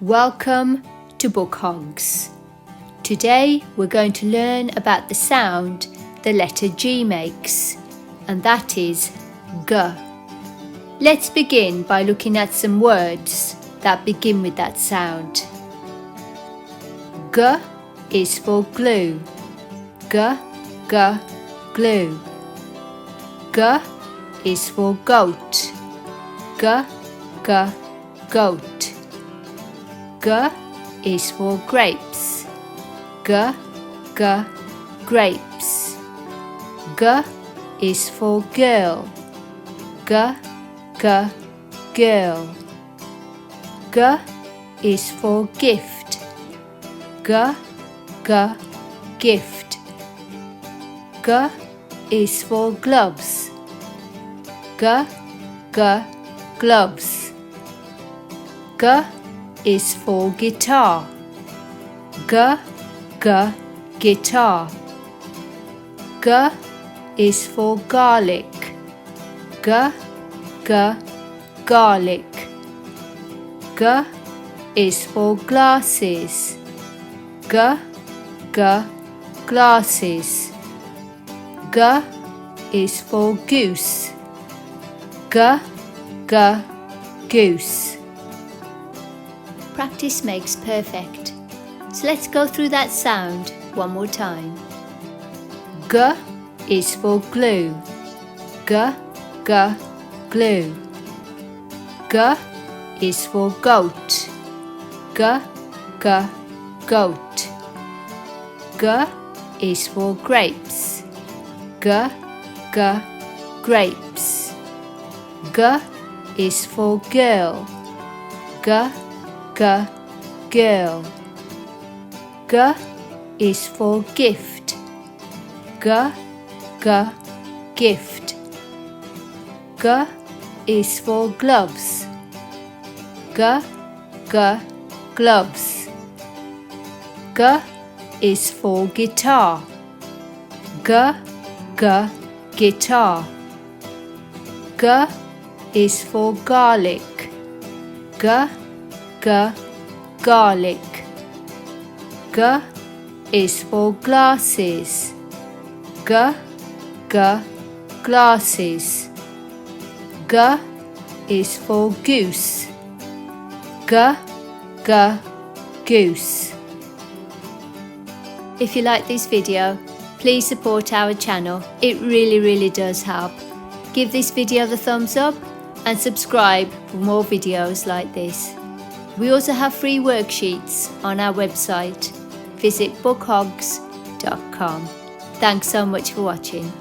Welcome to Book Hogs. Today we're going to learn about the sound the letter G makes, and that is G. Let's begin by looking at some words that begin with that sound. G is for glue. G, G, glue. G is for goat. G, G, goat. G is for grapes. G, G, grapes. G is for girl. G, G, girl. G is for gift. G, G, gift. G is for gloves. G, G, gloves. G is for guitar. G, G, guitar. G is for garlic. G, G, garlic. G is for glasses. G, G, glasses. G is for goose. G, G, goose. Practice makes perfect. So let's go through that sound one more time. G is for glue. G, G, glue. G is for goat. G, G, goat. G is for grapes. G, G, grapes. G is for girl. G, G, girl. G is for gift. G, G, gift. G is for gloves. G, G, gloves. G is for guitar. G, G, guitar. G is for garlic. G, G, garlic. G is for glasses. G, G, glasses. G is for goose. G, G, goose. If you like this video, please support our channel. It really does help. Give this video the thumbs up and subscribe for more videos like this. We also have free worksheets on our website. Visit bookhogs.com. Thanks so much for watching.